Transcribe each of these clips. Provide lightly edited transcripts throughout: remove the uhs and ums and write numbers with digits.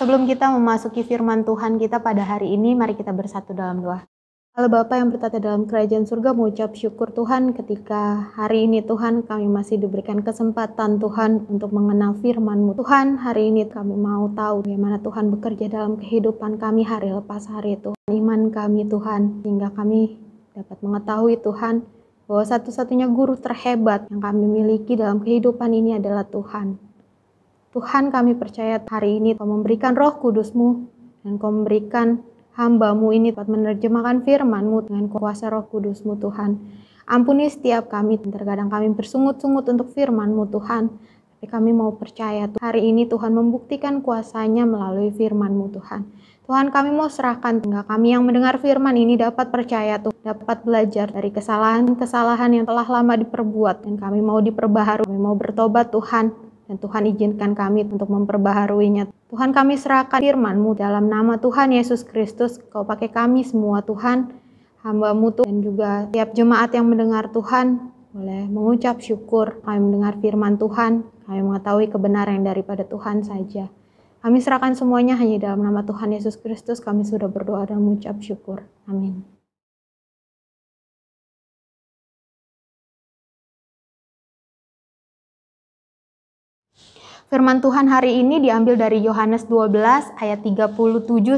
Sebelum kita memasuki firman Tuhan kita pada hari ini, mari kita bersatu dalam doa. Allah Bapa yang bertata dalam kerajaan surga, mengucap syukur Tuhan ketika hari ini Tuhan kami masih diberikan kesempatan Tuhan untuk mengenal firman-Mu. Tuhan, hari ini kami mau tahu bagaimana Tuhan bekerja dalam kehidupan kami hari lepas hari Tuhan. Iman kami Tuhan, sehingga kami dapat mengetahui Tuhan bahwa satu-satunya guru terhebat yang kami miliki dalam kehidupan ini adalah Tuhan. Tuhan, kami percaya hari ini Kau memberikan Roh Kudus-Mu dan Kau memberikan hamba-Mu ini dapat menerjemahkan firman-Mu dengan kuasa Roh Kudus-Mu Tuhan. Ampuni setiap kami, terkadang kami bersungut-sungut untuk firman-Mu Tuhan. Tapi kami mau percaya hari ini Tuhan membuktikan kuasa-Nya melalui firman-Mu Tuhan. Tuhan, kami mau serahkan hingga kami yang mendengar firman ini dapat percaya Tuhan, dapat belajar dari kesalahan-kesalahan yang telah lama diperbuat. Dan kami mau diperbaharui, kami mau bertobat Tuhan. Dan Tuhan izinkan kami untuk memperbaharuinya. Tuhan, kami serahkan firman-Mu dalam nama Tuhan Yesus Kristus. Kau pakai kami semua Tuhan, hamba-Mu Tuhan, dan juga tiap jemaat yang mendengar Tuhan boleh mengucap syukur. Kami mendengar firman Tuhan, kami mengetahui kebenaran daripada Tuhan saja. Kami serahkan semuanya hanya dalam nama Tuhan Yesus Kristus. Kami sudah berdoa dan mengucap syukur. Amin. Firman Tuhan hari ini diambil dari Yohanes 12 ayat 37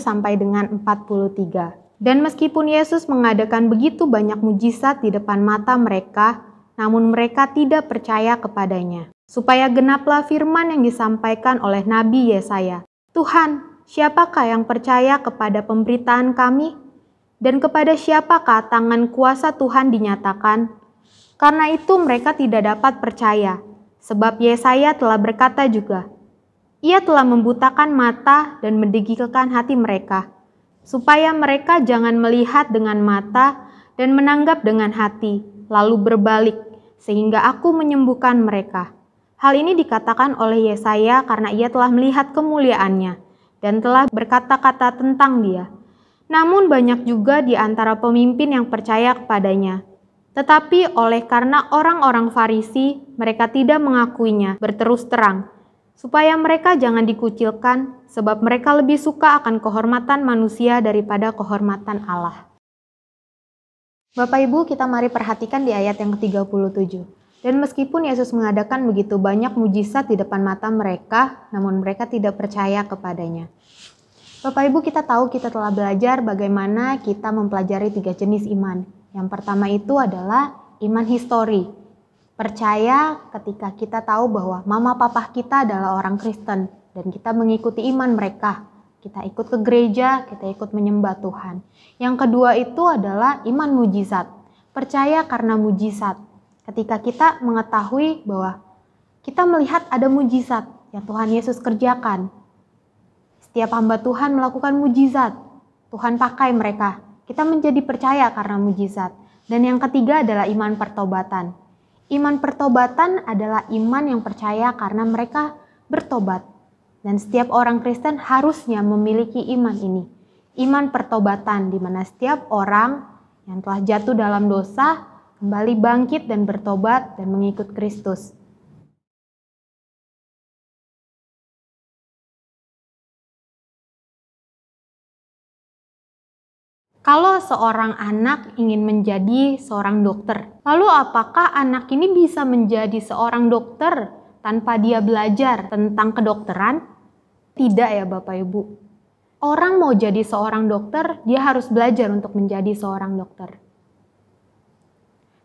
sampai dengan 43. Dan meskipun Yesus mengadakan begitu banyak mujizat di depan mata mereka, namun mereka tidak percaya kepadanya. Supaya genaplah firman yang disampaikan oleh Nabi Yesaya. Tuhan, siapakah yang percaya kepada pemberitaan kami? Dan kepada siapakah tangan kuasa Tuhan dinyatakan? Karena itu mereka tidak dapat percaya. Sebab Yesaya telah berkata juga, Ia telah membutakan mata dan mendegilkan hati mereka, supaya mereka jangan melihat dengan mata dan menanggap dengan hati, lalu berbalik, sehingga aku menyembuhkan mereka. Hal ini dikatakan oleh Yesaya karena ia telah melihat kemuliaannya dan telah berkata-kata tentang dia. Namun banyak juga di antara pemimpin yang percaya kepadanya. Tetapi oleh karena orang-orang Farisi, mereka tidak mengakuinya berterus terang, supaya mereka jangan dikucilkan, sebab mereka lebih suka akan kehormatan manusia daripada kehormatan Allah. Bapak Ibu, kita mari perhatikan di ayat yang ke-37. Dan meskipun Yesus mengadakan begitu banyak mujizat di depan mata mereka, namun mereka tidak percaya kepadanya. Bapak Ibu, kita tahu kita telah belajar bagaimana kita mempelajari 3 jenis iman. Yang pertama itu adalah iman histori. Percaya ketika kita tahu bahwa mama papa kita adalah orang Kristen dan kita mengikuti iman mereka. Kita ikut ke gereja, kita ikut menyembah Tuhan. Yang kedua itu adalah iman mujizat. Percaya karena mujizat. Ketika kita mengetahui bahwa kita melihat ada mujizat yang Tuhan Yesus kerjakan. Setiap hamba Tuhan melakukan mujizat. Tuhan pakai mereka. Kita menjadi percaya karena mujizat. Dan yang ketiga adalah iman pertobatan. Iman pertobatan adalah iman yang percaya karena mereka bertobat. Dan setiap orang Kristen harusnya memiliki iman ini. Iman pertobatan di mana setiap orang yang telah jatuh dalam dosa kembali bangkit dan bertobat dan mengikut Kristus. Kalau seorang anak ingin menjadi seorang dokter, lalu apakah anak ini bisa menjadi seorang dokter tanpa dia belajar tentang kedokteran? Tidak ya Bapak Ibu. Orang mau jadi seorang dokter, dia harus belajar untuk menjadi seorang dokter.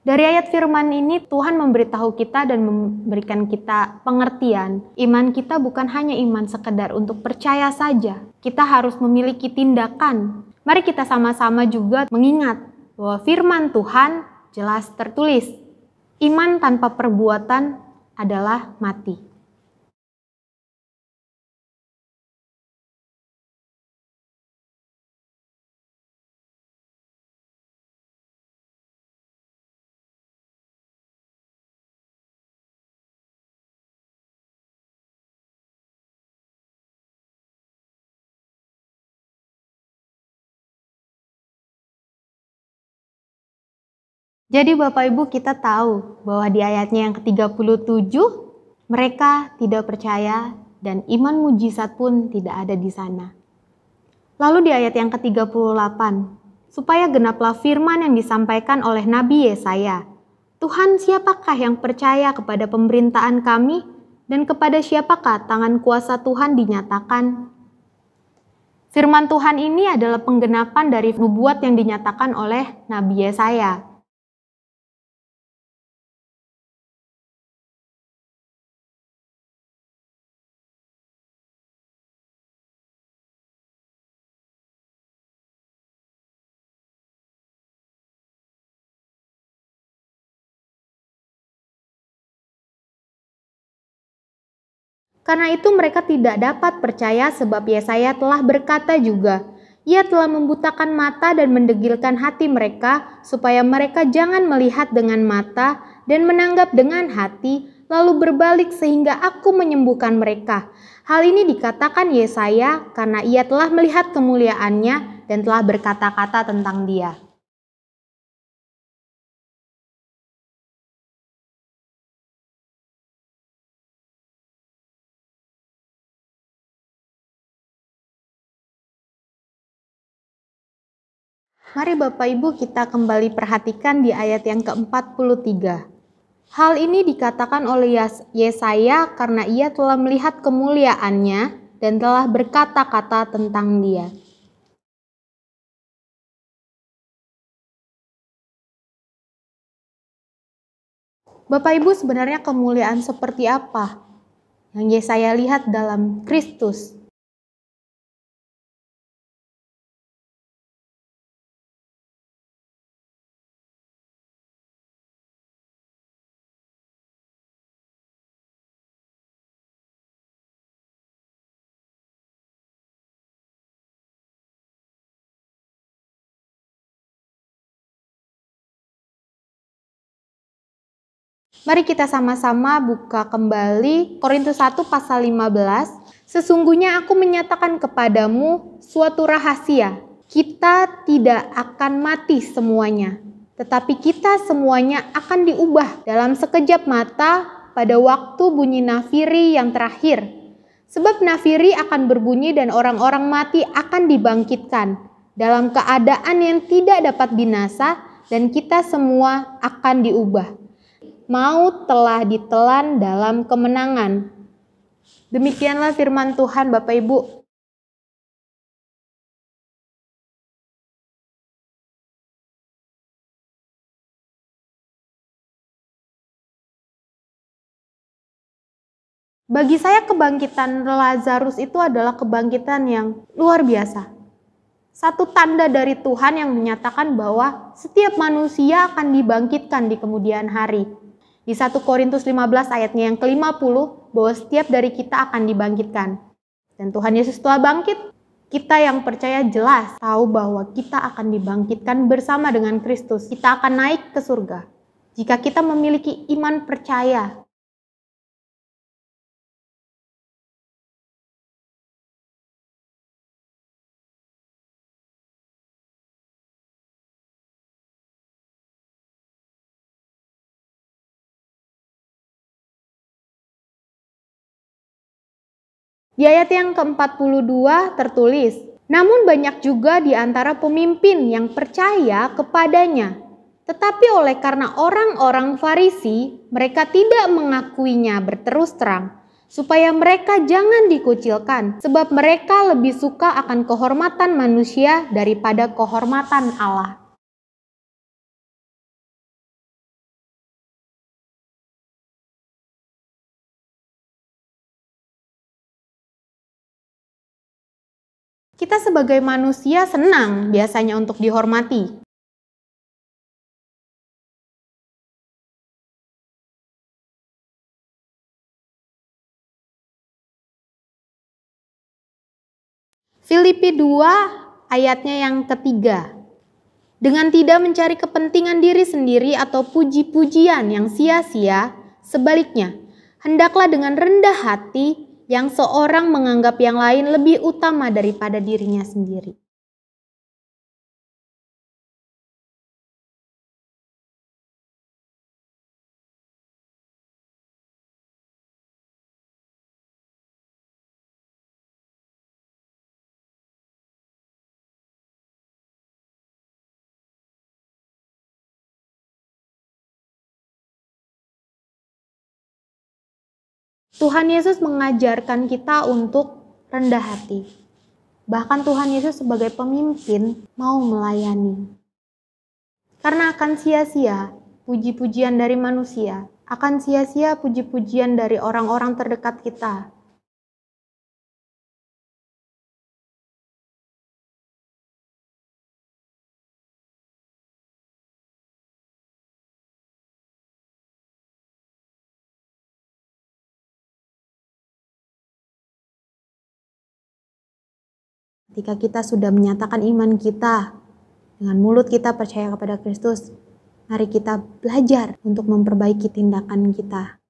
Dari ayat firman ini Tuhan memberitahu kita dan memberikan kita pengertian. Iman kita bukan hanya iman sekedar untuk percaya saja. Kita harus memiliki tindakan. Mari kita sama-sama juga mengingat bahwa firman Tuhan jelas tertulis. Iman tanpa perbuatan adalah mati. Jadi Bapak Ibu kita tahu bahwa di ayatnya yang ke-37 mereka tidak percaya dan iman mujizat pun tidak ada di sana. Lalu di ayat yang ke-38, supaya genaplah firman yang disampaikan oleh Nabi Yesaya. Tuhan, siapakah yang percaya kepada pemberitaan kami, dan kepada siapakah tangan kuasa Tuhan dinyatakan? Firman Tuhan ini adalah penggenapan dari nubuat yang dinyatakan oleh Nabi Yesaya. Karena itu mereka tidak dapat percaya sebab Yesaya telah berkata juga, Ia telah membutakan mata dan mendegilkan hati mereka supaya mereka jangan melihat dengan mata dan menanggap dengan hati lalu berbalik sehingga aku menyembuhkan mereka. Hal ini dikatakan Yesaya karena ia telah melihat kemuliaannya dan telah berkata-kata tentang dia. Mari Bapak Ibu kita kembali perhatikan di ayat yang ke-43. Hal ini dikatakan oleh Yesaya karena ia telah melihat kemuliaannya dan telah berkata-kata tentang dia. Bapak Ibu, sebenarnya kemuliaan seperti apa yang Yesaya lihat dalam Kristus? Mari kita sama-sama buka kembali Korintus 1 pasal 15. Sesungguhnya aku menyatakan kepadamu suatu rahasia. Kita tidak akan mati semuanya, tetapi kita semuanya akan diubah dalam sekejap mata pada waktu bunyi nafiri yang terakhir. Sebab nafiri akan berbunyi dan orang-orang mati akan dibangkitkan dalam keadaan yang tidak dapat binasa dan kita semua akan diubah. Maut telah ditelan dalam kemenangan. Demikianlah firman Tuhan Bapak Ibu. Bagi saya kebangkitan Lazarus itu adalah kebangkitan yang luar biasa. Satu tanda dari Tuhan yang menyatakan bahwa setiap manusia akan dibangkitkan di kemudian hari. Di 1 Korintus 15 ayatnya yang ke-50, bahwa setiap dari kita akan dibangkitkan. Dan Tuhan Yesus telah bangkit, kita yang percaya jelas tahu bahwa kita akan dibangkitkan bersama dengan Kristus. Kita akan naik ke surga. Jika kita memiliki iman percaya. Di ayat yang ke-42 tertulis, namun banyak juga di antara pemimpin yang percaya kepadanya. Tetapi oleh karena orang-orang Farisi, mereka tidak mengakuinya berterus terang, supaya mereka jangan dikucilkan, sebab mereka lebih suka akan kehormatan manusia daripada kehormatan Allah. Kita sebagai manusia senang biasanya untuk dihormati. Filipi 2 ayatnya yang ketiga. Dengan tidak mencari kepentingan diri sendiri atau puji-pujian yang sia-sia, sebaliknya, hendaklah dengan rendah hati yang seorang menganggap yang lain lebih utama daripada dirinya sendiri. Tuhan Yesus mengajarkan kita untuk rendah hati. Bahkan Tuhan Yesus sebagai pemimpin mau melayani. Karena akan sia-sia puji-pujian dari manusia, akan sia-sia puji-pujian dari orang-orang terdekat kita. Ketika kita sudah menyatakan iman kita, dengan mulut kita percaya kepada Kristus, mari kita belajar untuk memperbaiki tindakan kita.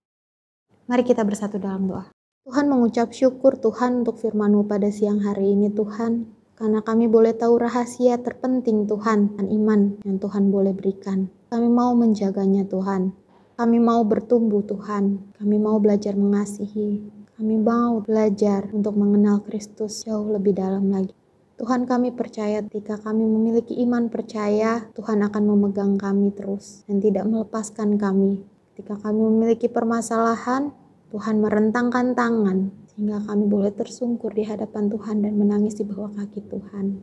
Mari kita bersatu dalam doa. Tuhan, mengucap syukur Tuhan untuk firman-Mu pada siang hari ini Tuhan, karena kami boleh tahu rahasia terpenting Tuhan dan iman yang Tuhan boleh berikan. Kami mau menjaganya Tuhan. Kami mau bertumbuh Tuhan. Kami mau belajar mengasihi. Kami mau belajar untuk mengenal Kristus jauh lebih dalam lagi. Tuhan, kami percaya ketika kami memiliki iman percaya, Tuhan akan memegang kami terus dan tidak melepaskan kami. Ketika kami memiliki permasalahan, Tuhan merentangkan tangan sehingga kami boleh tersungkur di hadapan Tuhan dan menangis di bawah kaki Tuhan.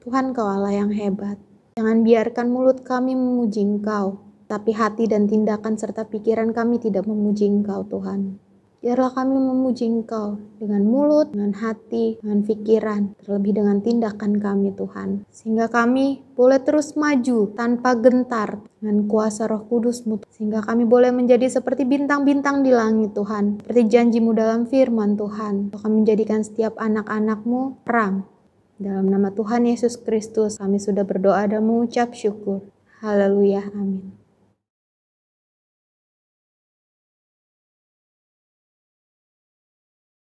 Tuhan, Kau Allah yang hebat. Jangan biarkan mulut kami memuji Engkau, tapi hati dan tindakan serta pikiran kami tidak memuji Engkau Tuhan. Biarlah kami memuji Engkau dengan mulut, dengan hati, dengan pikiran, terlebih dengan tindakan kami Tuhan. Sehingga kami boleh terus maju tanpa gentar dengan kuasa Roh Kudus-Mu. Sehingga kami boleh menjadi seperti bintang-bintang di langit Tuhan. Seperti janji-Mu dalam firman Tuhan. Kami menjadikan setiap anak-anak-Mu terang. Dalam nama Tuhan Yesus Kristus kami sudah berdoa dan mengucap syukur. Haleluya, amin.